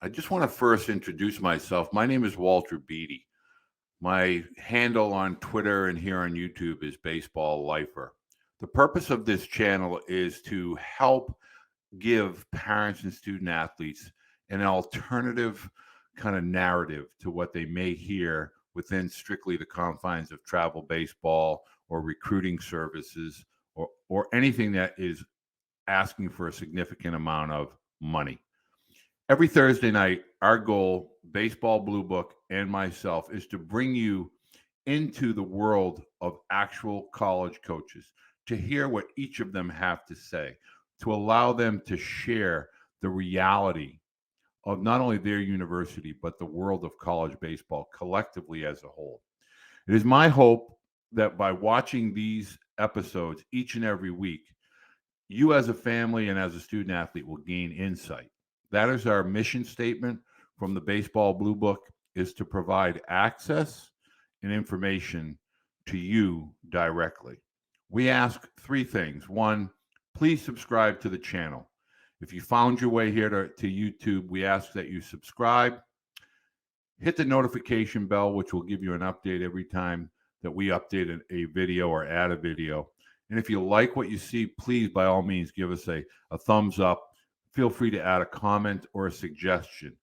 I just want to first introduce myself. My name is Walter Beede. My handle on Twitter and here on YouTube is Baseball Lifer. The purpose of this channel is to help give parents and student athletes an alternative kind of narrative to what they may hear within strictly the confines of travel baseball or recruiting services or anything that is asking for a significant amount of money. Every Thursday night, our goal, Baseball Bluebook and myself, is to bring you into the world of actual college coaches, to hear what each of them have to say, to allow them to share the reality of not only their university, but the world of college baseball collectively as a whole. It is my hope that by watching these episodes each and every week, you as a family and as a student athlete will gain insight. That is our mission statement from the Baseball Bluebook, is to provide access and information to you directly. We ask three things. One, please subscribe to the channel. If you found your way here to YouTube, we ask that you subscribe. Hit the notification bell, which will give you an update every time that we update a video or add a video. And if you like what you see, please, by all means, give us a thumbs up. Feel free to add a comment or a suggestion.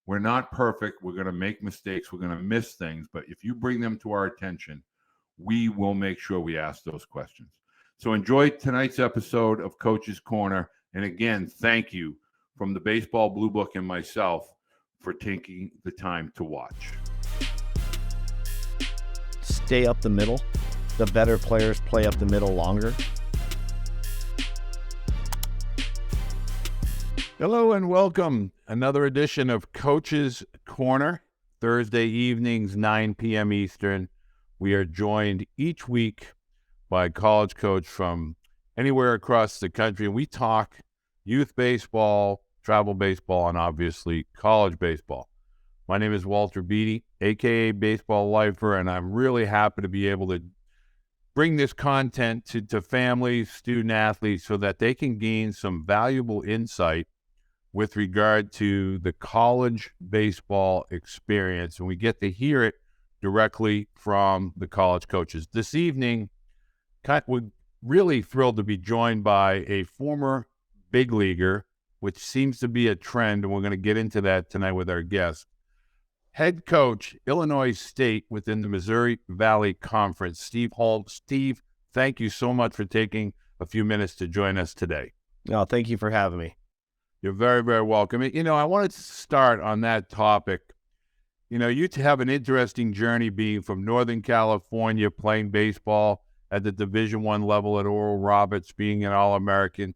We're not perfect. We're going to make mistakes. We're going to miss things. But if you bring them to our attention, we will make sure we ask those questions. So enjoy tonight's episode of Coach's Corner. And again, thank you from the Baseball Bluebook and myself for taking the time to watch. Stay up the middle. The better players play up the middle longer. Hello and welcome. Another edition of Coach's Corner, Thursday evenings, 9 p.m. Eastern. We are joined each week by a college coach from anywhere across the country. And we talk youth baseball, travel baseball, and obviously college baseball. My name is Walter Beede, a.k.a. Baseball Lifer, and I'm really happy to be able to bring this content to families, student athletes, so that they can gain some valuable insight with regard to the college baseball experience, and we get to hear it directly from the college coaches. This evening, we're really thrilled to be joined by a former big leaguer, which seems to be a trend, and we're going to get into that tonight with our guest. Head coach, Illinois State within the Missouri Valley Conference, Steve Holm. Steve, thank you so much for taking a few minutes to join us today. No, thank you for having me. You're very, very welcome. You know, I wanted to start on that topic. You know, you have an interesting journey being from Northern California, playing baseball at the Division I level at Oral Roberts, being an All-American,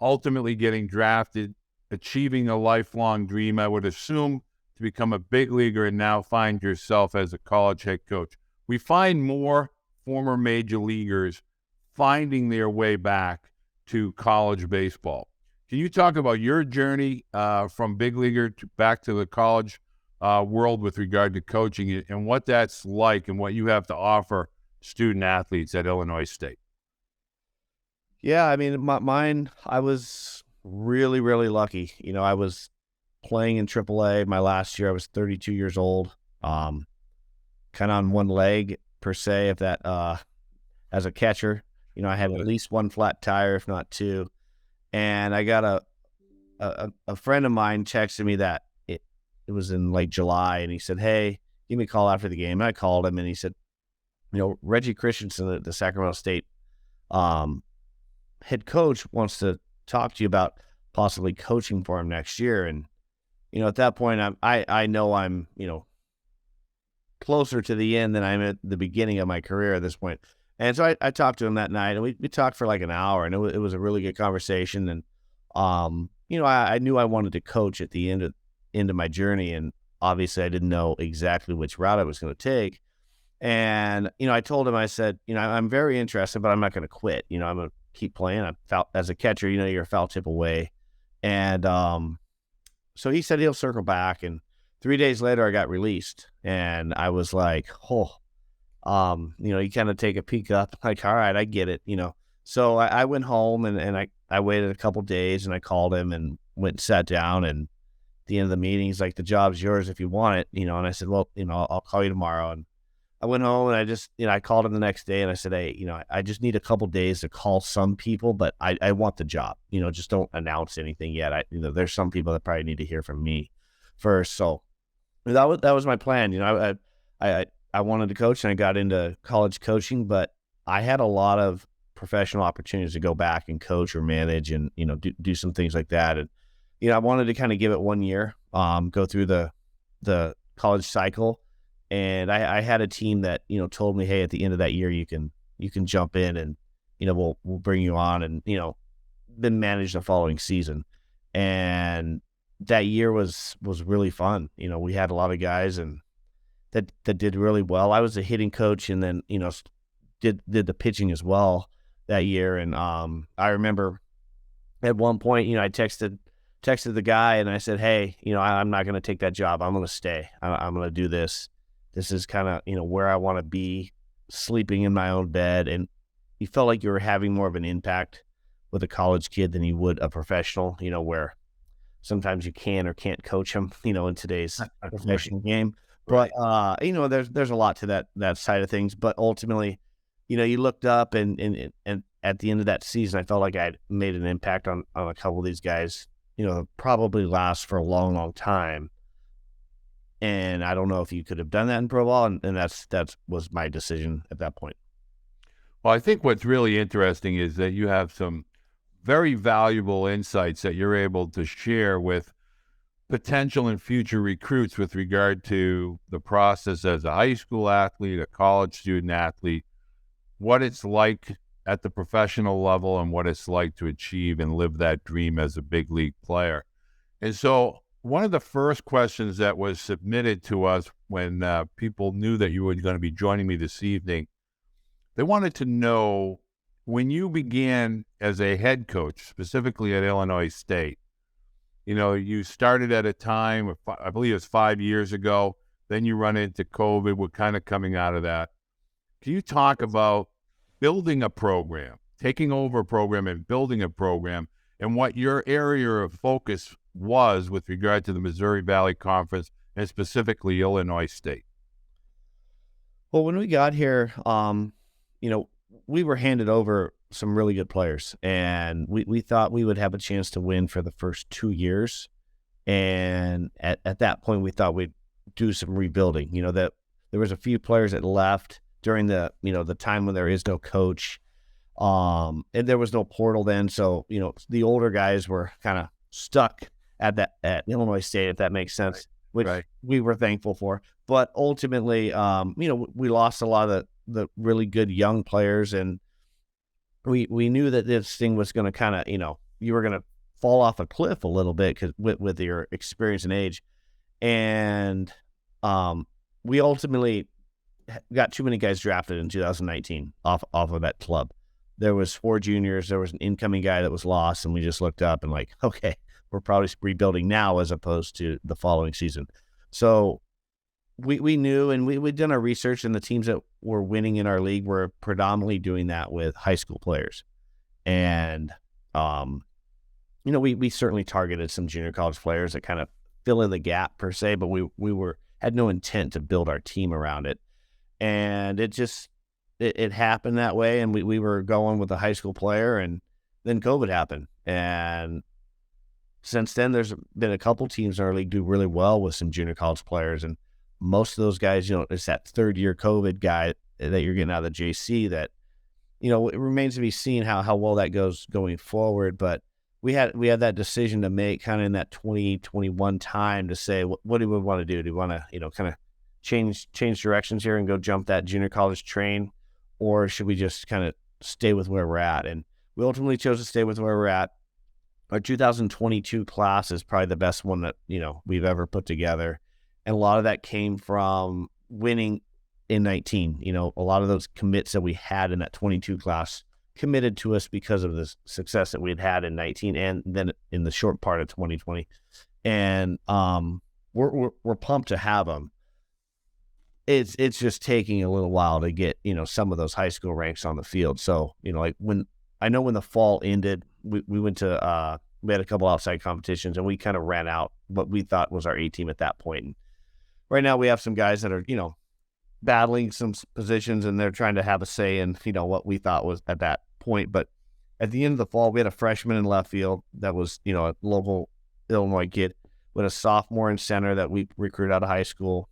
ultimately getting drafted, achieving a lifelong dream, I would assume, to become a big leaguer, and now find yourself as a college head coach. We find more former major leaguers finding their way back to college baseball. Can you talk about your journey from big leaguer back to the college world with regard to coaching and what that's like and what you have to offer student athletes at Illinois State? Yeah, I mean, mine, I was really, really lucky. You know, I was playing in AAA my last year. I was 32 years old, kind of on one leg per se, if that, as a catcher. You know, I had at least one flat tire, if not two. And I got a friend of mine texted me that it was in like July, and he said, "Hey, give me a call after the game." And I called him, and he said, "You know, Reggie Christensen, the Sacramento State head coach, wants to talk to you about possibly coaching for him next year." And you know, at that point, I know I'm, you know, closer to the end than I'm at the beginning of my career at this point. And so I talked to him that night, and we talked for like an hour, and it was a really good conversation. And, you know, I knew I wanted to coach at the end of my journey, and obviously I didn't know exactly which route I was going to take. And, you know, I told him, I said, you know, I'm very interested, but I'm not going to quit. You know, I'm going to keep playing. As a catcher, you know, you're a foul tip away. And so he said he'll circle back, and 3 days later I got released, and I was like, oh. You know, you kind of take a peek up, like, all right, I get it, you know. So I went home, and I waited a couple days, and I called him and went and sat down, and the end of the meeting, he's like, the job's yours if you want it, and I said, well, I'll call you tomorrow. And I went home and I just, I called him the next day and I said, hey, I just need a couple days to call some people, but I want the job, just don't announce anything yet. There's some people that probably need to hear from me first. So that was my plan. I wanted to coach and I got into college coaching, but I had a lot of professional opportunities to go back and coach or manage and, do some things like that. And, I wanted to kind of give it 1 year, go through the college cycle. And I had a team that, told me, hey, at the end of that year, you can jump in and, we'll bring you on and, then manage the following season. And that year was really fun. We had a lot of guys and that did really well. I was a hitting coach and then, did the pitching as well that year. And I remember at one point, I texted the guy and I said, hey, I'm not going to take that job. I'm going to stay. I'm going to do this. This is kind of, where I want to be, sleeping in my own bed. And you felt like you were having more of an impact with a college kid than you would a professional, where sometimes you can or can't coach them, in today's professional game. But, there's a lot to that side of things. But ultimately, you looked up and at the end of that season, I felt like I made an impact on a couple of these guys, probably last for a long, long time. And I don't know if you could have done that in pro ball. And that was my decision at that point. Well, I think what's really interesting is that you have some very valuable insights that you're able to share with potential and future recruits with regard to the process as a high school athlete, a college student athlete, what it's like at the professional level and what it's like to achieve and live that dream as a big league player. And so one of the first questions that was submitted to us when people knew that you were going to be joining me this evening, they wanted to know, when you began as a head coach, specifically at Illinois State, you started at a time, I believe it was 5 years ago, then you run into COVID, we're kind of coming out of that. Can you talk about building a program, taking over a program and building a program, and what your area of focus was with regard to the Missouri Valley Conference and specifically Illinois State? Well, when we got here, we were handed over some really good players, and we thought we would have a chance to win for the first 2 years. And at that point, we thought we'd do some rebuilding. That there was a few players that left during the time when there is no coach, and there was no portal then. So, the older guys were kind of stuck at Illinois State, if that makes sense, which we were thankful for. But ultimately, we lost a lot of the really good young players, and we knew that this thing was going to kind of, you were going to fall off a cliff a little bit because with your experience and age. And we ultimately got too many guys drafted in 2019 off of that club. There was 4 juniors. There was an incoming guy that was lost, and we just looked up and like, okay, we're probably rebuilding now as opposed to the following season. So we knew, and we'd done our research, and the teams that were winning in our league were predominantly doing that with high school players. And, we certainly targeted some junior college players that kind of fill in the gap per se, but we had no intent to build our team around it. And it happened that way. And we were going with a high school player, and then COVID happened. And since then, there's been a couple teams in our league do really well with some junior college players. And most of those guys, it's that third year COVID guy that you're getting out of the JC that, it remains to be seen how well that goes going forward. But we had that decision to make kind of in that 2021 time to say, what do we want to do? Do we want to, kind of change directions here and go jump that junior college train, or should we just kind of stay with where we're at? And we ultimately chose to stay with where we're at. Our 2022 class is probably the best one that, we've ever put together. And a lot of that came from winning in 19. A lot of those commits that we had in that 22 class committed to us because of the success that we had in 19 and then in the short part of 2020. And we're pumped to have them. It's just taking a little while to get, some of those high school ranks on the field. So, like when the fall ended, we went to we had a couple outside competitions, and we kind of ran out what we thought was our A team at that point. And right now we have some guys that are, battling some positions, and they're trying to have a say in, what we thought was at that point. But at the end of the fall, we had a freshman in left field that was, a local Illinois kid, with a sophomore in center that we recruited out of high school.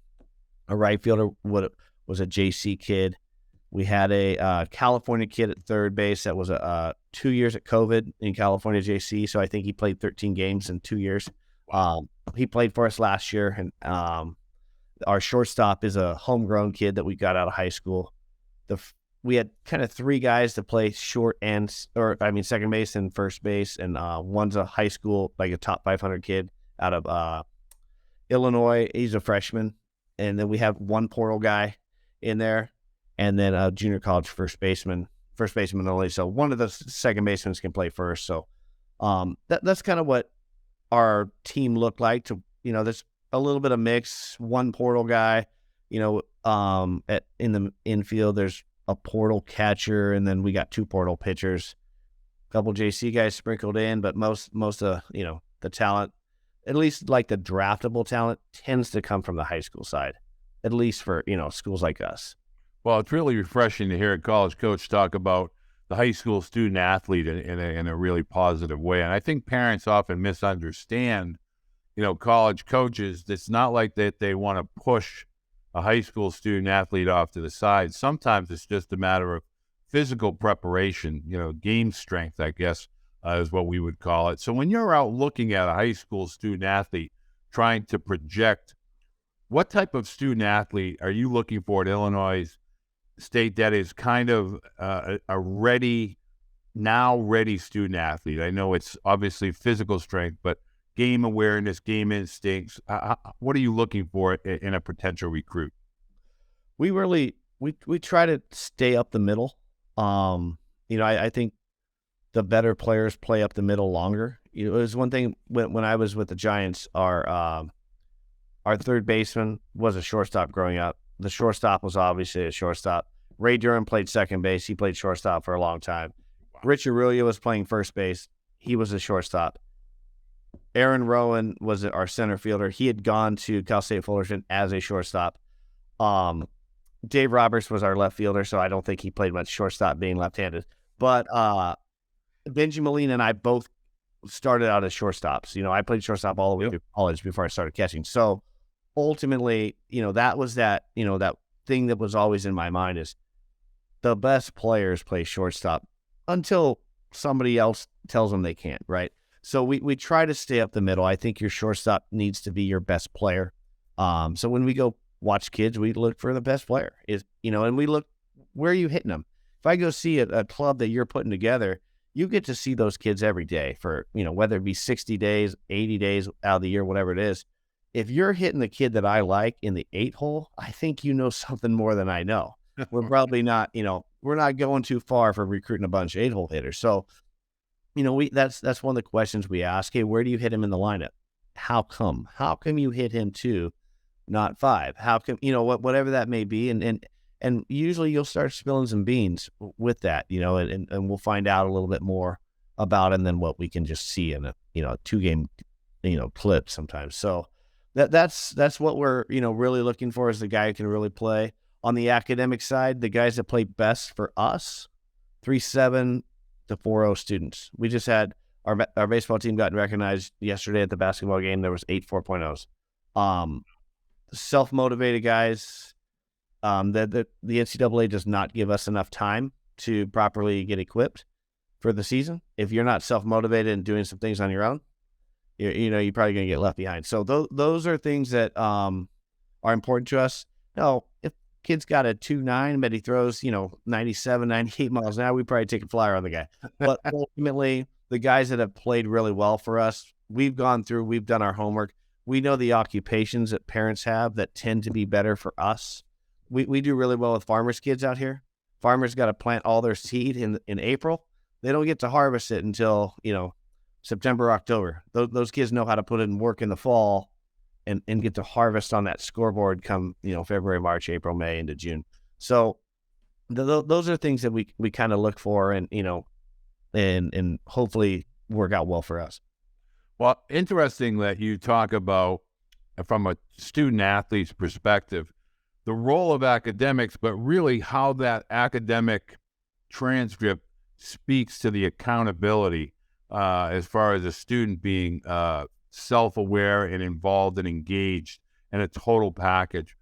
A right fielder was a JC kid. We had a California kid at third base that was 2 years at COVID in California JC. So I think he played 13 games in 2 years. He played for us last year. And our shortstop is a homegrown kid that we got out of high school. We had kind of three guys to play second base and first base. And one's a high school, like a top 500 kid out of Illinois. He's a freshman. And then we have one portal guy in there. And then a junior college first baseman only. So one of the second basemen can play first. So that's kind of what our team looked like. There's a little bit of mix. One portal guy, in the infield, there's a portal catcher, and then we got two portal pitchers. A couple JC guys sprinkled in, but most of the talent, at least like the draftable talent, tends to come from the high school side, at least for schools like us. Well, it's really refreshing to hear a college coach talk about the high school student athlete in a really positive way. And I think parents often misunderstand, college coaches. It's not like that they want to push a high school student athlete off to the side. Sometimes it's just a matter of physical preparation, game strength, I guess, is what we would call it. So when you're out looking at a high school student athlete trying to project, what type of student athlete are you looking for at Illinois State that is kind of a ready student athlete? I know it's obviously physical strength, but game awareness, game instincts. What are you looking for in a potential recruit? We try to stay up the middle. I think the better players play up the middle longer. It was one thing when I was with the Giants, our third baseman was a shortstop growing up. The shortstop was obviously a shortstop. Ray Durham played second base. He played shortstop for a long time. Wow. Rich Aurelia was playing first base. He was a shortstop. Aaron Rowan was our center fielder. He had gone to Cal State Fullerton as a shortstop. Dave Roberts was our left fielder, so I don't think he played much shortstop being left-handed. But Benji Molina and I both started out as shortstops. I played shortstop all the way through college before I started catching. So ultimately, that was that thing that was always in my mind is the best players play shortstop until somebody else tells them they can't, right? So we try to stay up the middle. I think your shortstop needs to be your best player. So when we go watch kids, we look for the best player and we look, where are you hitting them? If I go see a club that you're putting together, you get to see those kids every day for, whether it be 60 days, 80 days out of the year, whatever it is. If you're hitting the kid that I like in the 8-hole, I think you know something more than I know. We're probably not, we're not going too far for recruiting a bunch of 8-hole hitters. So, that's one of the questions we ask. Hey, where do you hit him in the lineup? How come? How come you hit him 2, not 5? How come, whatever that may be. And usually you'll start spilling some beans with that, and we'll find out a little bit more about him than what we can just see in a 2-game, clip sometimes. So that's what we're, really looking for, is the guy who can really play. On the academic side, the guys that play best for us, 3.7 to 4.0 students. We just had our baseball team got recognized yesterday at the basketball game. There was 8 4.0s. Self-motivated guys. That the NCAA does not give us enough time to properly get equipped for the season. If you're not self-motivated and doing some things on your own, you're probably going to get left behind. So those are things that are important to us. If kid's got a 2.9, but he throws 97, 98 miles an hour, we probably take a flyer on the guy. But ultimately, the guys that have played really well for us, we've done our homework. We know the occupations that parents have that tend to be better for us. We do really well with farmers' kids out here. Farmers got to plant all their seed in April. They don't get to harvest it until, September, October. Those kids know how to put in work in the fall and get to harvest on that scoreboard come, February, March, April, May into June. So those are things that we kind of look for and hopefully work out well for us. Well, interesting that you talk about, from a student athlete's perspective, the role of academics, but really how that academic transcript speaks to the accountability as far as a student being self-aware and involved and engaged in a total package.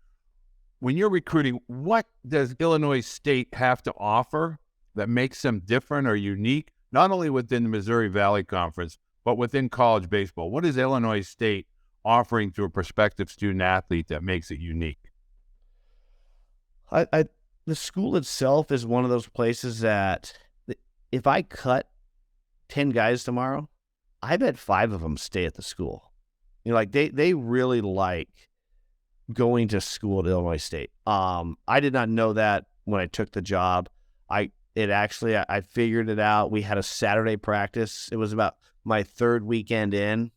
When you're recruiting, what does Illinois State have to offer that makes them different or unique, not only within the Missouri Valley Conference, but within college baseball? What is Illinois State offering to a prospective student athlete that makes it unique? The school itself is one of those places that if I cut 10 guys tomorrow, I bet 5 of them stay at the school. Like they really like going to school at Illinois State. I did not know that when I took the job. I figured it out. We had a Saturday practice. It was about my 3rd weekend in,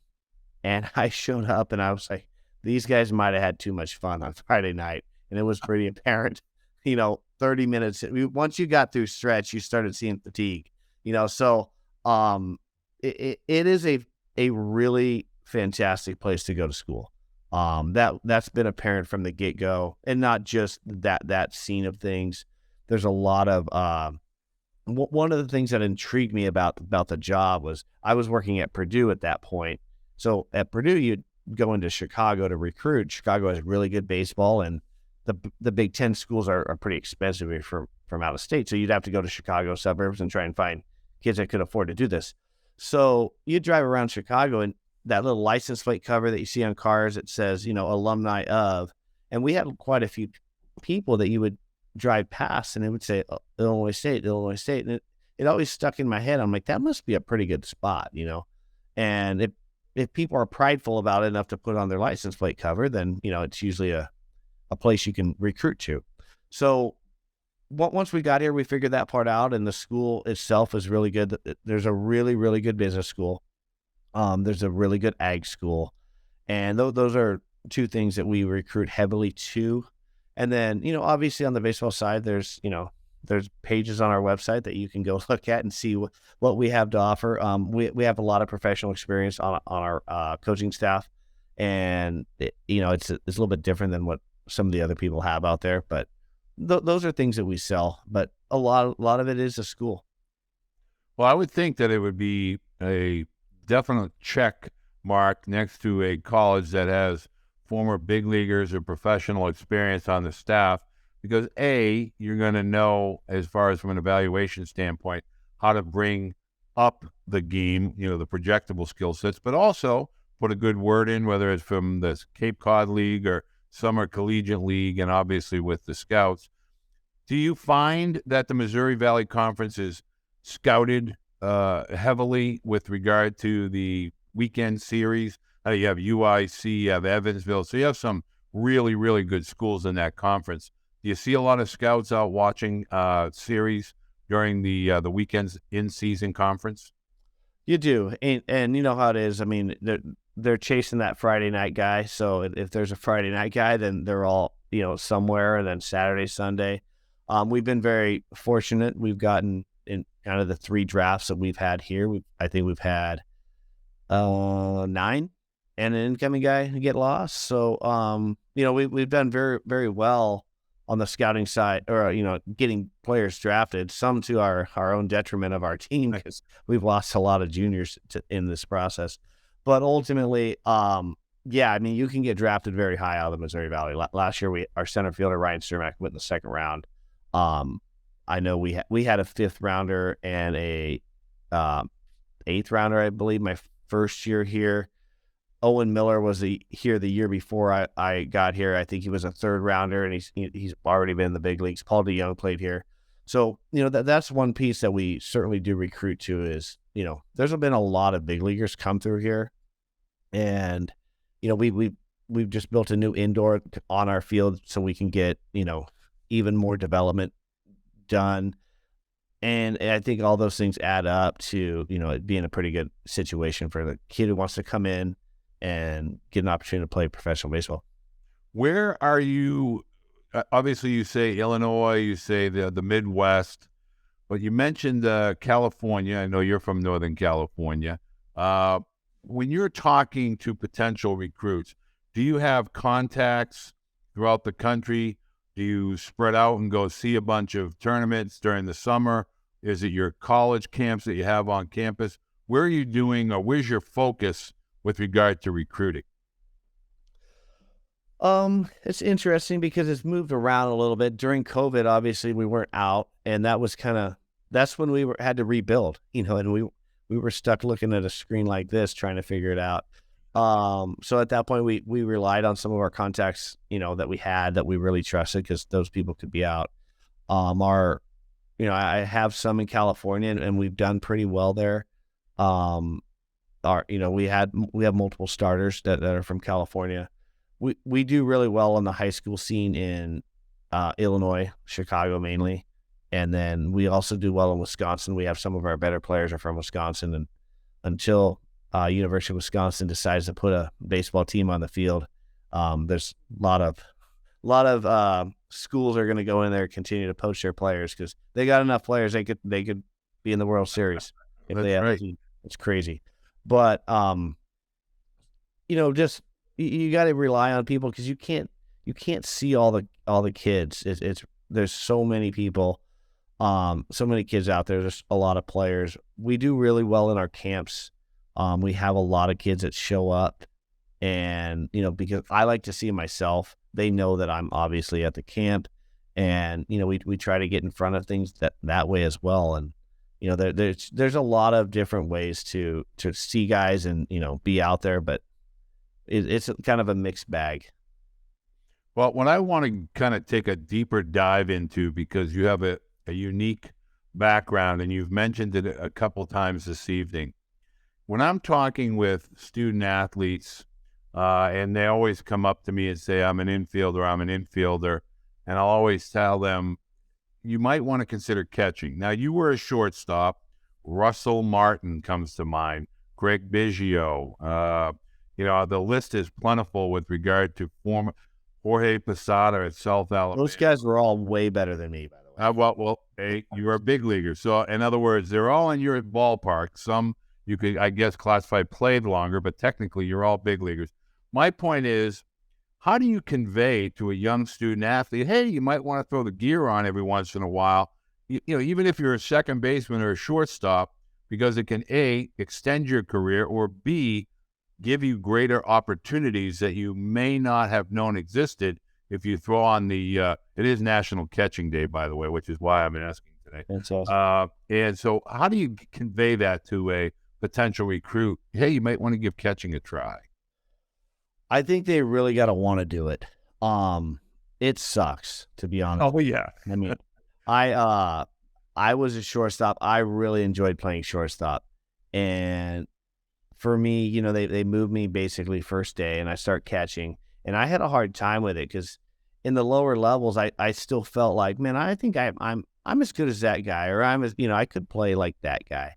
and I showed up and I was like, these guys might have had too much fun on Friday night. And it was pretty apparent, 30 minutes. Once you got through stretch, you started seeing fatigue, so it is a really fantastic place to go to school. That's been apparent from the get-go, and not just that scene of things. There's a lot of one of the things that intrigued me about the job was I was working at Purdue at that point. So at Purdue, you'd go into Chicago to recruit. Chicago has really good baseball, and the Big Ten schools are pretty expensive from out of state. So you'd have to go to Chicago suburbs and try and find kids that could afford to do this. So you drive around Chicago, and that little license plate cover that you see on cars, it says, alumni of, and we had quite a few people that you would drive past and it would say Illinois State, and it always stuck in my head. I'm like, that must be a pretty good spot, and if people are prideful about it enough to put on their license plate cover, then it's usually a place you can recruit to. So once we got here, we figured that part out, and the school itself is really good. There's a really, really good business school. There's a really good ag school, and those are 2 things that we recruit heavily to. And then, obviously on the baseball side, there's pages on our website that you can go look at and see what we have to offer. We have a lot of professional experience on our coaching staff, and it's a little bit different than what some of the other people have out there. But those are things that we sell. But a lot of it is a school. Well, I would think that it would be a definite check mark next to a college that has former big leaguers or professional experience on the staff, because you're going to know, as far as from an evaluation standpoint, how to bring up the game, the projectable skill sets, but also put a good word in, whether it's from the Cape Cod League or Summer Collegiate League, and obviously with the scouts. Do you find that the Missouri Valley Conference is scouted heavily with regard to the weekend series? You have UIC, you have Evansville, so you have some really, really good schools in that conference. Do you see a lot of scouts out watching series during the weekends in-season conference? You do, and you know how it is. I mean, they're chasing that Friday night guy. So if there's a Friday night guy, then they're all somewhere. And then Saturday, Sunday, we've been very fortunate. We've gotten in kind of the 3 drafts that we've had here. I think we've had 9 and an incoming guy get lost. So we've done very, very well on the scouting side, or getting players drafted, some to our own detriment of our team, because we've lost a lot of juniors in this process. But ultimately, you can get drafted very high out of the Missouri Valley. Last year, our center fielder Ryan Cermak went in the 2nd round. I know we had a 5th rounder and a 8th rounder, I believe, my first year here. Owen Miller was here the year before I got here. I think he was a 3rd rounder, and he's already been in the big leagues. Paul DeYoung played here. So, that's one piece that we certainly do recruit to is, there's been a lot of big leaguers come through here. And, we've just built a new indoor on our field so we can get, even more development done. And I think all those things add up to, it being a pretty good situation for the kid who wants to come in and get an opportunity to play professional baseball. Where are you? Obviously, you say Illinois, you say the Midwest, but you mentioned California. I know you're from Northern California. when you're talking to potential recruits, do you have contacts throughout the country? Do you spread out and go see a bunch of tournaments during the summer? Is it your college camps that you have on campus? Where are you doing, or where's your focus with regard to recruiting? It's interesting because it's moved around a little bit. During COVID, obviously we weren't out, and that's when we had to rebuild, and we were stuck looking at a screen like this trying to figure it out. So at that point we relied on some of our contacts, that we had that we really trusted, because those people could be out. Our I have some in California, and we've done pretty well there. Um, we have multiple starters that are from California. We do really well on the high school scene in Illinois, Chicago mainly, and then we also do well in Wisconsin. We have some of our better players are from Wisconsin, and until University of Wisconsin decides to put a baseball team on the field, there's a lot of schools are going to go in there and continue to poach their players, because they got enough players they could be in the World Series if That's they have right. a team. It's crazy, but just you got to rely on people, because you can't see all the kids. There's so many people, so many kids out there. There's a lot of players. We do really well in our camps. We have a lot of kids that show up, and because I like to see myself, they know that I'm obviously at the camp, and we try to get in front of things that way as well. And there's a lot of different ways to see guys and be out there, but it's kind of a mixed bag. Well, what I want to kind of take a deeper dive into, because you have a unique background, and you've mentioned it a couple times this evening. When I'm talking with student athletes, and they always come up to me and say, I'm an infielder, and I'll always tell them, you might want to consider catching. Now, you were a shortstop. Russell Martin comes to mind, Greg Biggio. The list is plentiful with regard to former Jorge Posada at South Alabama. Those guys were all way better than me, by the way. Well, hey, you're a big leaguer. So, in other words, they're all in your ballpark. Some you could, I guess, classify played longer, but technically you're all big leaguers. My point is, how do you convey to a young student athlete, hey, you might want to throw the gear on every once in a while, even if you're a second baseman or a shortstop, because it can, A, extend your career, or B, give you greater opportunities that you may not have known existed if you throw on it is National Catching Day, by the way, which is why I'm asking today. That's awesome. And so how do you convey that to a potential recruit? Hey, you might want to give catching a try. I think they really got to want to do it. It sucks, to be honest. Oh, yeah. I mean, I was a shortstop. I really enjoyed playing shortstop, and for me, they moved me basically first day, and I start catching, and I had a hard time with it, because in the lower levels, I still felt like, man, I think I'm as good as that guy, or I'm as I could play like that guy.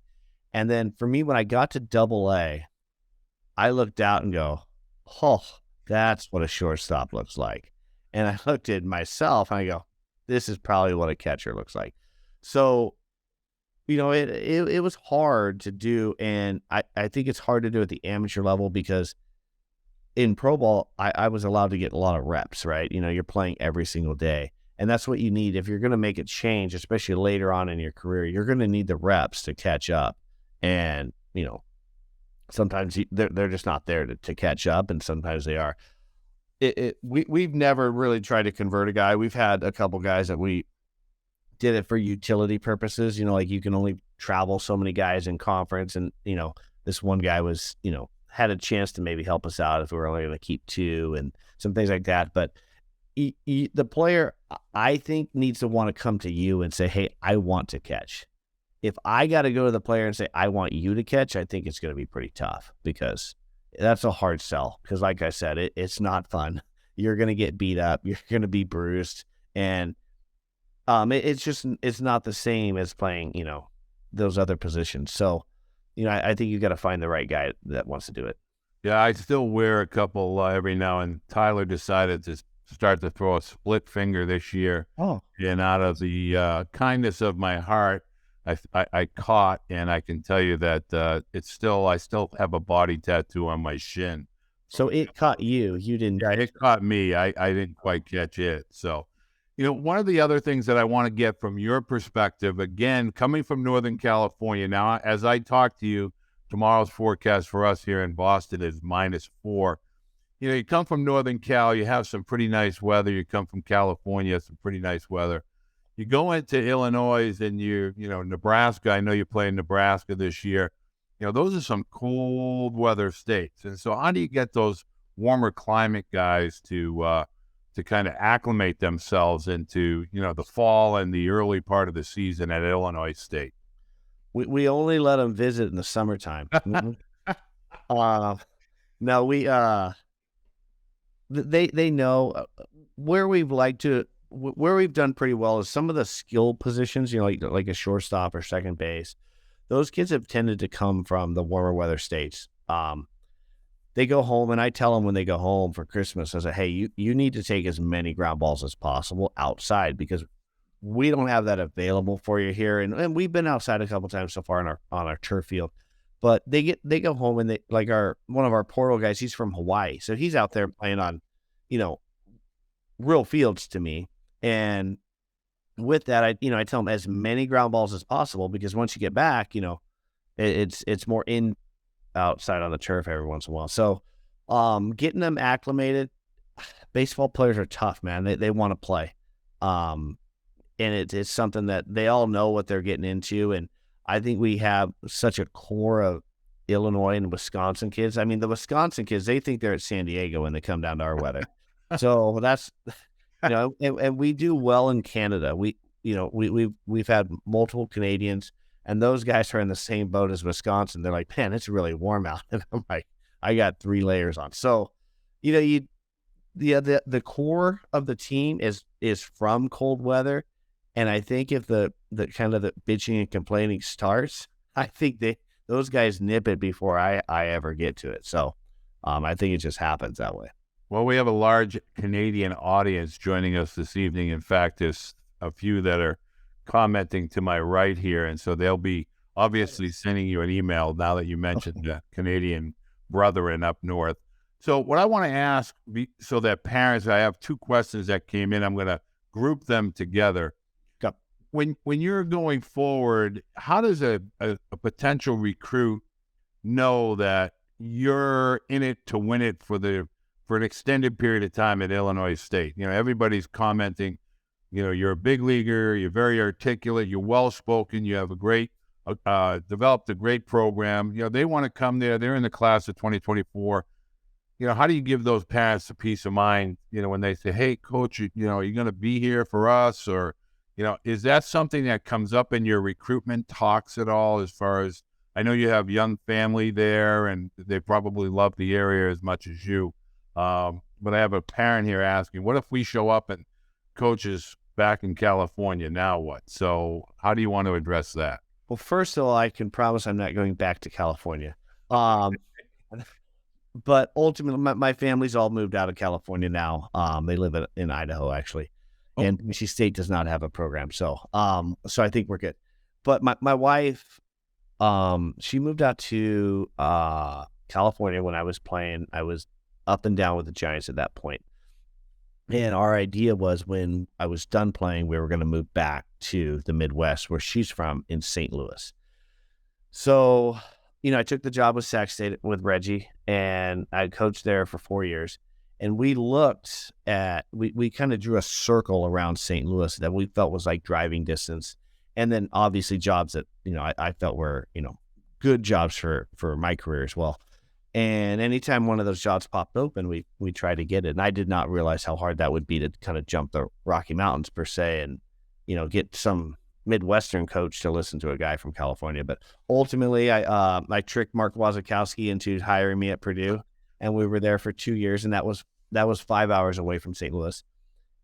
And then for me, when I got to AA, I looked out and go, oh, that's what a shortstop looks like. And I looked at myself and I go, this is probably what a catcher looks like. So, it was hard to do. And I think it's hard to do at the amateur level, because in pro ball, I was allowed to get a lot of reps, right? You're playing every single day. And that's what you need. If you're going to make a change, especially later on in your career, you're going to need the reps to catch up. And, sometimes they're just not there to catch up, and sometimes they are. We've never really tried to convert a guy. We've had a couple guys that we did it for utility purposes. Like you can only travel so many guys in conference, and this one guy was had a chance to maybe help us out if we were only going to keep two, and some things like that. But the player, I think, needs to want to come to you and say, hey, I want to catch. If I got to go to the player and say, I want you to catch, I think it's going to be pretty tough, because that's a hard sell. Because like I said, it's not fun. You're going to get beat up. You're going to be bruised. And it's not the same as playing, those other positions. So, I think you got to find the right guy that wants to do it. Yeah, I still wear a couple every now and Tyler decided to start to throw a split finger this year. Oh. And out of the kindness of my heart, I caught, and I can tell you that I still have a body tattoo on my shin. So it caught you. You didn't. Yeah, it caught me. I didn't quite catch it. So, one of the other things that I want to get from your perspective, again, coming from Northern California. Now, as I talk to you, tomorrow's forecast for us here in Boston is -4. You come from Northern Cal, you have some pretty nice weather. You come from California, some pretty nice weather. You go into Illinois and Nebraska. I know you play in Nebraska this year. Those are some cold weather states. And so how do you get those warmer climate guys to kind of acclimate themselves into, the fall and the early part of the season at Illinois State? We only let them visit in the summertime. No, they know where we've done pretty well is some of the skill positions, like a shortstop or second base. Those kids have tended to come from the warmer weather states. They go home, and I tell them when they go home for Christmas, I say, hey, you need to take as many ground balls as possible outside because we don't have that available for you here. And we've been outside a couple times so far on our turf field. But they go home, and one of our portal guys, he's from Hawaii. So he's out there playing on, real fields to me. And with that, I tell them as many ground balls as possible because once you get back, it's more outside on the turf every once in a while. So getting them acclimated, baseball players are tough, man. They want to play. And it's something that they all know what they're getting into. And I think we have such a core of Illinois and Wisconsin kids. I mean, the Wisconsin kids, they think they're at San Diego when they come down to our weather. So that's, and we do well in Canada. We've had multiple Canadians, and those guys are in the same boat as Wisconsin. They're like, man, it's really warm out. And I'm like, I got 3 layers on. So, the core of the team is from cold weather. And I think if the kind of the bitching and complaining starts, I think those guys nip it before I ever get to it. So I think it just happens that way. Well, we have a large Canadian audience joining us this evening. In fact, there's a few that are commenting to my right here. And so they'll be obviously sending you an email now that you mentioned the Canadian brethren up north. So what I want to ask, so that parents, I have 2 questions that came in. I'm going to group them together. When you're going forward, how does a potential recruit know that you're in it to win it for an extended period of time at Illinois State? Everybody's commenting, you're a big leaguer, you're very articulate, you're well-spoken, you have developed a great program. They want to come there. They're in the class of 2024. How do you give those parents a peace of mind, when they say, hey, coach, are you going to be here for us? Or, is that something that comes up in your recruitment talks at all, as far as, I know you have young family there and they probably love the area as much as you. But I have a parent here asking, what if we show up and coach is back in California? Now what? So how do you want to address that? Well, first of all, I can promise I'm not going back to California. But ultimately, my family's all moved out of California now. They live in Idaho, actually. And NC State does not have a program. So I think we're good. But my wife, she moved out to California when I was playing. I was up and down with the Giants at that point. And our idea was when I was done playing, we were going to move back to the Midwest where she's from in St. Louis. So, I took the job with Sac State with Reggie, and I coached there for 4 years. And we looked at, we kind of drew a circle around St. Louis that we felt was like driving distance. And then obviously jobs that, I felt were, good jobs for my career as well. And anytime one of those jobs popped open, we tried to get it. And I did not realize how hard that would be to kind of jump the Rocky Mountains per se and, get some Midwestern coach to listen to a guy from California. But ultimately, I tricked Mark Wazakowski into hiring me at Purdue. And we were there for 2 years, and that was 5 hours away from St. Louis.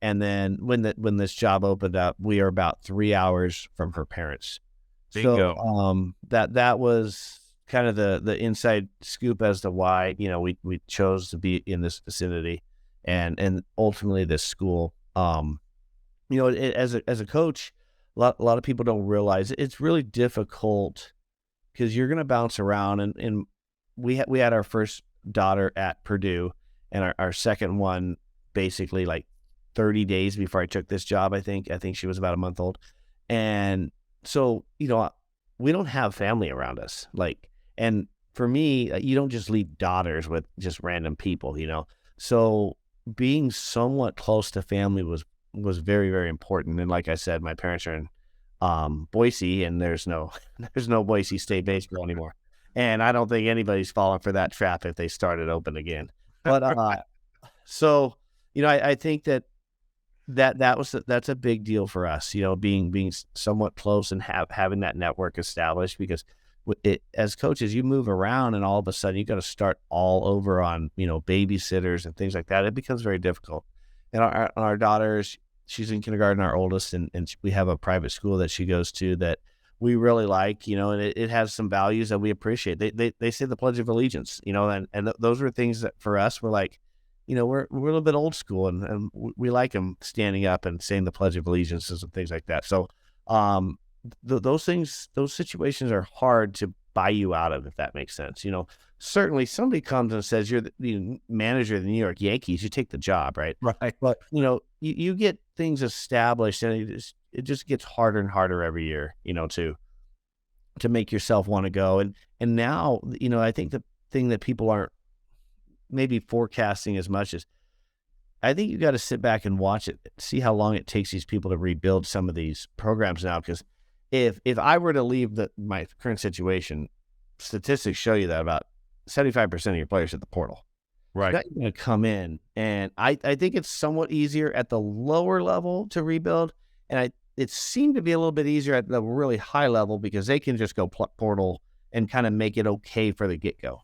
And then when this job opened up, we are about 3 hours from her parents. Bingo. So that was kind of the inside scoop as to why we chose to be in this vicinity, and ultimately this school. As a coach, a lot of people don't realize it's really difficult because you're going to bounce around. And we had our first daughter at Purdue, and our second one basically like 30 days before I took this job. I think she was about a month old. And so, we don't have family around us. And for me, you don't just leave daughters with just random people, So being somewhat close to family was very, very important. And like I said, my parents are in Boise, and there's no Boise State baseball anymore. And I don't think anybody's falling for that trap if they started open again. But so, I think that's a big deal for us, being somewhat close and having that network established, because as coaches, you move around and all of a sudden you got to start all over on, babysitters and things like that. It becomes very difficult. And our daughters, she's in kindergarten, our oldest, and we have a private school that she goes to that we really like, and it has some values that we appreciate. They say the Pledge of Allegiance, and those were things that for us were like, we're a little bit old school, and we like them standing up and saying the Pledge of Allegiances and things like that. So, those situations are hard to buy you out of, if that makes sense. Certainly somebody comes and says, you're the manager of the New York Yankees, you take the job, right? Right. But, you get things established, and it just gets harder and harder every year, to make yourself want to go. And now, I think the thing that people aren't maybe forecasting as much as, I think you got to sit back and watch it, see how long it takes these people to rebuild some of these programs now. Because if I were to leave my current situation, statistics show you that about 75% of your players hit the portal. Right. You're going to come in, and I think it's somewhat easier at the lower level to rebuild, and it seemed to be a little bit easier at the really high level because they can just go portal and kind of make it okay for the get-go.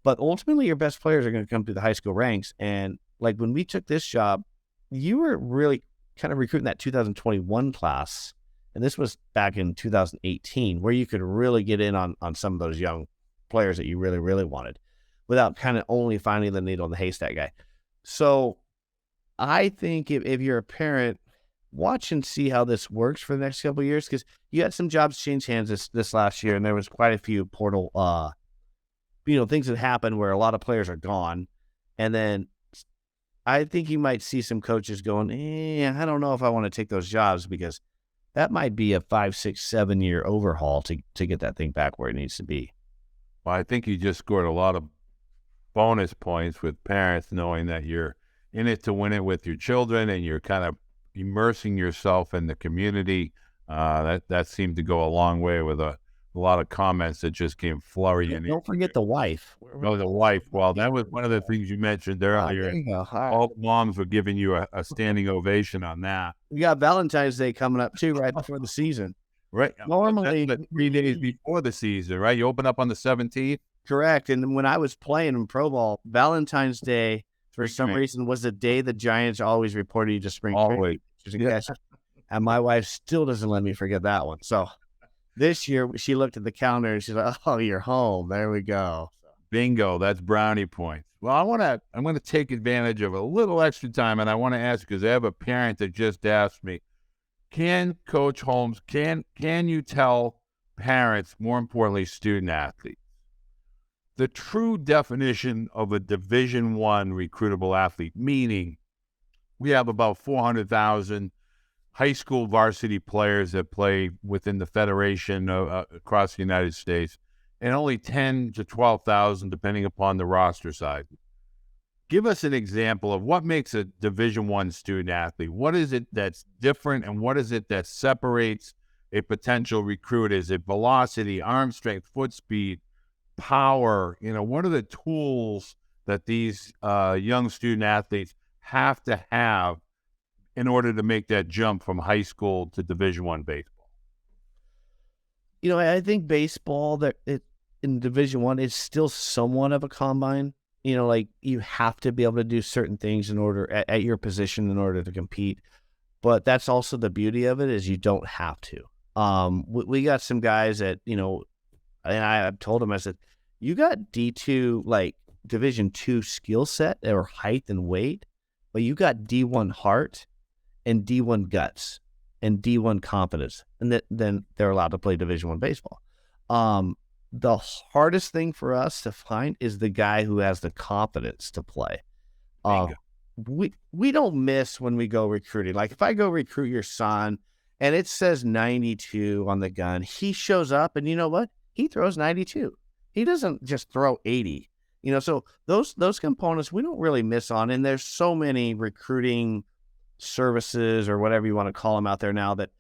But ultimately, your best players are going to come through the high school ranks. And like when we took this job, you were really kind of recruiting that 2021 class. And this was back in 2018, where you could really get in on some of those young players that you really, really wanted without kind of only finding the needle in the haystack guy. So I think if you're a parent, watch and see how this works for the next couple of years, because you had some jobs change hands this last year, and there was quite a few portal things that happen where a lot of players are gone. And then I think you might see some coaches going, I don't know if I want to take those jobs, because that might be a 5, 6, 7 year overhaul to get that thing back where it needs to be. Well, I think you just scored a lot of bonus points with parents knowing that you're in it to win it with your children, and you're kind of immersing yourself in the community. That seemed to go a long way with a lot of comments that just came flurrying. Don't forget the wife. Oh, the wife. Well, that was one of the things you mentioned earlier. All the moms were giving you a standing ovation on that. We got Valentine's Day coming up too, right before the season. Right. Normally, that's 3 days before the season, right? You open up on the 17th. Correct. And when I was playing in pro ball, Valentine's Day, for some reason, was the day the Giants always reported you to spring training. Yeah. And my wife still doesn't let me forget that one. So this year, she looked at the calendar and she's like, "Oh, you're home. There we go." Bingo. That's brownie points. Well, I'm going to take advantage of a little extra time, and I want to ask, because I have a parent that just asked me, can Coach Holmes, can you tell parents, more importantly, student athletes, the true definition of a Division I recruitable athlete? Meaning, we have about 400,000 high school varsity players that play within the federation across the United States, and only 10 to 12,000 depending upon the roster size. Give us an example of what makes a Division I student athlete. What is it that's different, and what is it that separates a potential recruit? Is it velocity, arm strength, foot speed, power? What are the tools that these young student athletes have to have in order to make that jump from high school to Division I baseball? I think baseball in Division I is still somewhat of a combine. You have to be able to do certain things in order at your position in order to compete. But that's also the beauty of it, is you don't have to. We got some guys that, and I told them, I said, you got D2, like Division II skill set or height and weight, but you got D1 heart and D1 guts. and D1 confidence, and then they're allowed to play Division I baseball. The hardest thing for us to find is the guy who has the confidence to play. We don't miss when we go recruiting. Like if I go recruit your son and it says 92 on the gun, he shows up and you know what? He throws 92. He doesn't just throw 80. So those components we don't really miss on. And there's so many recruiting services or whatever you want to call them out there now that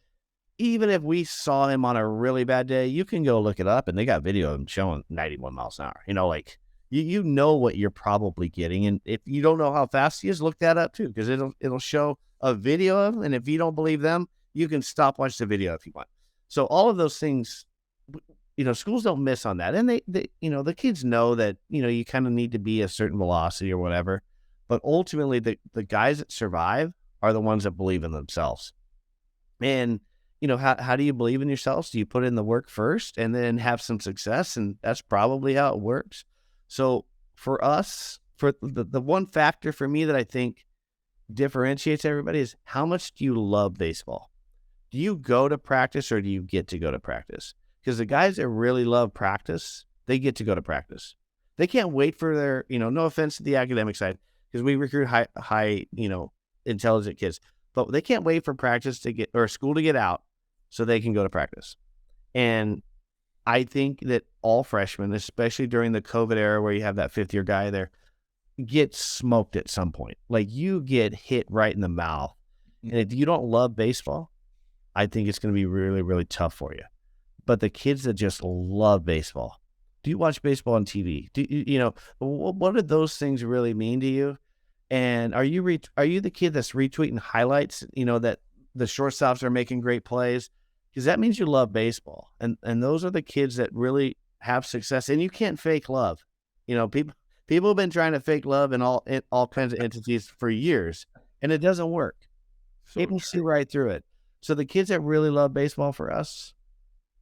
even if we saw him on a really bad day, you can go look it up and they got video of him showing 91 miles an hour. Like you know what you're probably getting. And if you don't know how fast he is, look that up too, because it'll show a video of him. And if you don't believe them, you can stop watch the video if you want. So all of those things, schools don't miss on that. And they the kids know that, you kind of need to be a certain velocity or whatever. But ultimately the guys that survive are the ones that believe in themselves. And how do you believe in yourselves? Do you put in the work first and then have some success? And that's probably how it works. So for us, for the one factor for me that I think differentiates everybody is how much do you love baseball? Do you go to practice or do you get to go to practice? Because the guys that really love practice, they get to go to practice. They can't wait for their, no offense to the academic side, because we recruit high, intelligent kids, but they can't wait for practice to get, or school to get out so they can go to practice. And I think that all freshmen, especially during the COVID era where you have that fifth year guy there, get smoked at some point. Like you get hit right in the mouth. And if you don't love baseball, I think it's going to be really, really tough for you. But the kids that just love baseball, do you watch baseball on TV? Do you, what do those things really mean to you? And are you the kid that's retweeting highlights, that the shortstops are making great plays? Because that means you love baseball. And those are the kids that really have success. And you can't fake love. People have been trying to fake love in all kinds of entities for years, and it doesn't work. People see right through it. So the kids that really love baseball for us,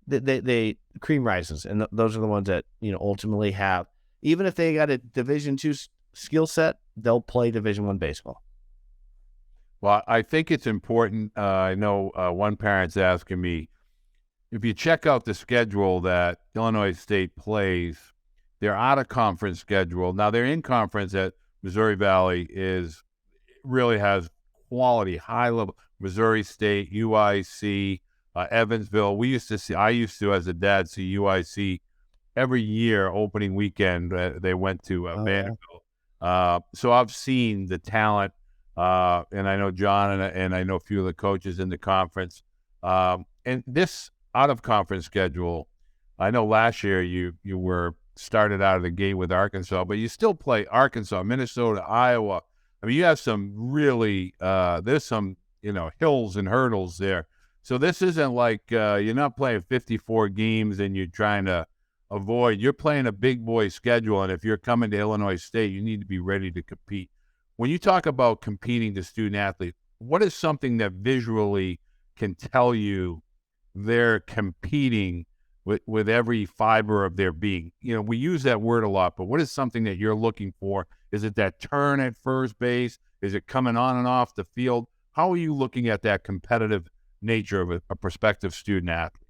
they cream rises, and those are the ones that ultimately have. Even if they got a Division II skill set, they'll play Division I baseball. Well, I think it's important. I know one parent's asking me, if you check out the schedule that Illinois State plays, their out-of-conference schedule. Now, they're in conference at Missouri Valley really has quality, high-level. Missouri State, UIC, Evansville. I used to, as a dad, see UIC every year, opening weekend. They went to Vanderbilt. So I've seen the talent, and I know John and I know a few of the coaches in the conference. And this out-of-conference schedule, I know last year you were started out of the gate with Arkansas, but you still play Arkansas, Minnesota, Iowa. I mean, you have some really, there's some, hills and hurdles there. So this isn't like you're not playing 54 games and you're trying to avoid. You're playing a big boy schedule, and if you're coming to Illinois State, you need to be ready to compete. When you talk about competing to student athlete, what is something that visually can tell you they're competing with every fiber of their being? We use that word a lot, but what is something that you're looking for? Is it that turn at first base? Is it coming on and off the field? How are you looking at that competitive nature of a prospective student athlete?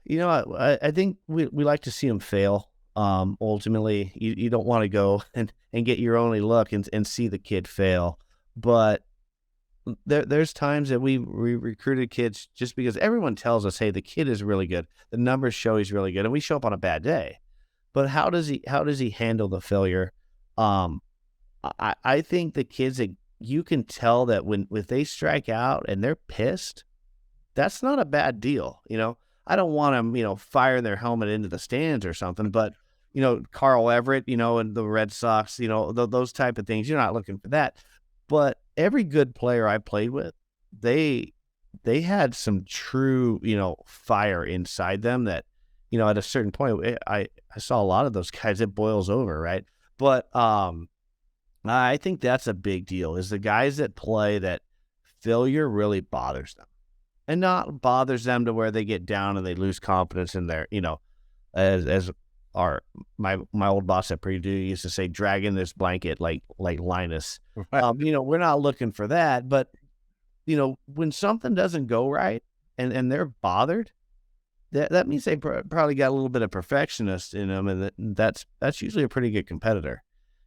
I think we like to see them fail. Ultimately, you don't want to go and get your only look and see the kid fail. But there's times that we recruited kids just because everyone tells us, hey, the kid is really good. The numbers show he's really good, and we show up on a bad day. But how does he handle the failure? I think the kids that you can tell that if they strike out and they're pissed, that's not a bad deal. I don't want them, firing their helmet into the stands or something, but Carl Everett, and the Red Sox, those type of things, you're not looking for that. But every good player I played with, they had some true, fire inside them that, at a certain point, I saw a lot of those guys, it boils over, right? But I think that's a big deal, is the guys that play that failure really bothers them. And not bothers them to where they get down and they lose confidence in their, as my old boss at Purdue used to say, dragging this blanket like Linus. Right. We're not looking for that, but when something doesn't go right and they're bothered, that means they probably got a little bit of perfectionist in them, and that's usually a pretty good competitor,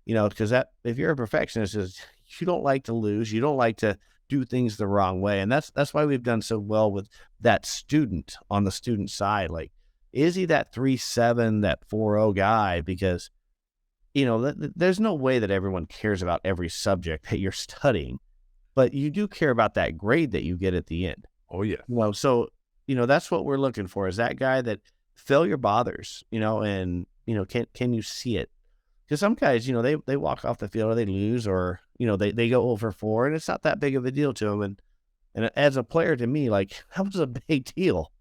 because if you're a perfectionist, is you don't like to lose, you don't like to do things the wrong way, and that's why we've done so well with that student on the student side. Like, is he that 3.7, that 4.0 guy? Because there's no way that everyone cares about every subject that you're studying, but you do care about that grade that you get at the end. Oh, yeah. So that's what we're looking for, is that guy that failure bothers, and can you see it? Because some guys, they walk off the field or they lose, or they go 0 for 4, and it's not that big of a deal to them. And as a player, to me, like, that was a big deal,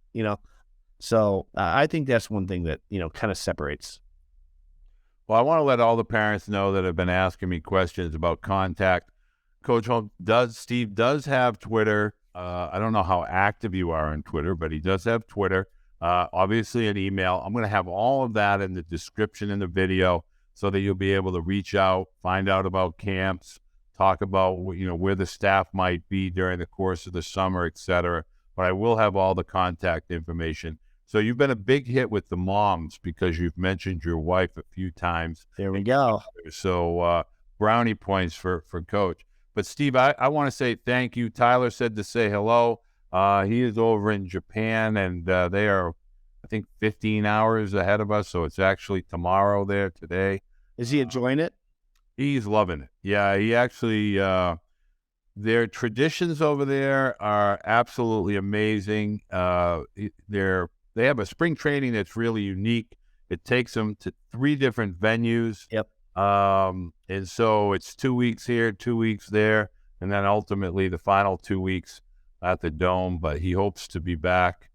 So I think that's one thing that kind of separates. Well, I want to let all the parents know that have been asking me questions about contact. Coach Holm Steve does have Twitter. I don't know how active you are on Twitter, but he does have Twitter. Obviously an email. I'm going to have all of that in the description in the video so that you'll be able to reach out, find out about camps, talk about, where the staff might be during the course of the summer, etc. But I will have all the contact information. So you've been a big hit with the moms because you've mentioned your wife a few times. There we go. So brownie points for Coach. But Steve, I want to say thank you. Tyler said to say hello. He is over in Japan, and they are, I think, 15 hours ahead of us. So it's actually tomorrow there today. Is he enjoying it? He's loving it. Yeah, he actually, their traditions over there are absolutely amazing. They have a spring training that's really unique. It takes them to 3 different venues. Yep. And so it's 2 weeks here, 2 weeks there, and then ultimately the final 2 weeks at the Dome. But he hopes to be back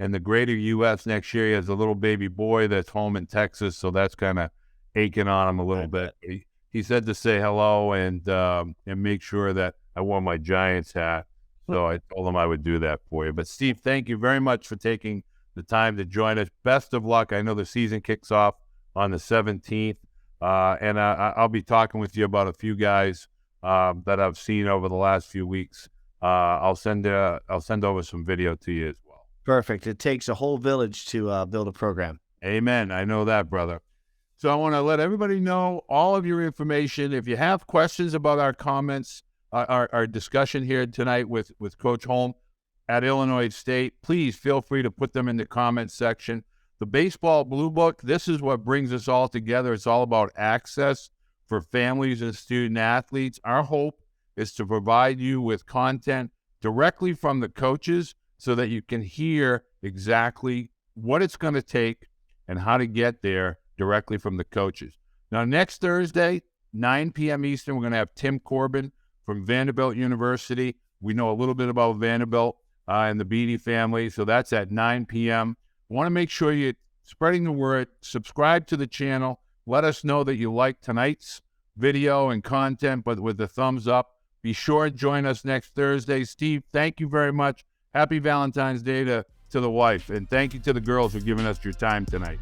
in the greater U.S. next year. He has a little baby boy that's home in Texas, so that's kind of aching on him a little bit. He said to say hello and make sure that I wore my Giants hat. So I told him I would do that for you. But Steve, thank you very much for taking the time to join us. Best of luck. I know the season kicks off on the 17th. And I'll be talking with you about a few guys that I've seen over the last few weeks. I'll send over some video to you as well. Perfect. It takes a whole village to build a program. Amen. I know that, brother. So I want to let everybody know all of your information. If you have questions about our comments, our discussion here tonight with Coach Holm at Illinois State, please feel free to put them in the comments section. The Baseball Bluebook, this is what brings us all together. It's all about access for families and student athletes. Our hope is to provide you with content directly from the coaches so that you can hear exactly what it's going to take and how to get there directly from the coaches. Now, next Thursday, 9 p.m. Eastern, we're going to have Tim Corbin from Vanderbilt University. We know a little bit about Vanderbilt and the Beede family, so that's at 9 p.m. I want to make sure you're spreading the word. Subscribe to the channel. Let us know that you like tonight's video and content, but with the thumbs up. Be sure to join us next Thursday. Steve, thank you very much. Happy Valentine's Day to the wife, and thank you to the girls for giving us your time tonight.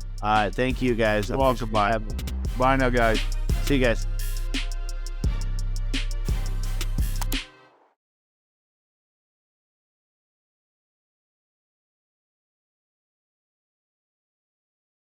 Thank you, guys. You're welcome. Bye now, guys. See you guys.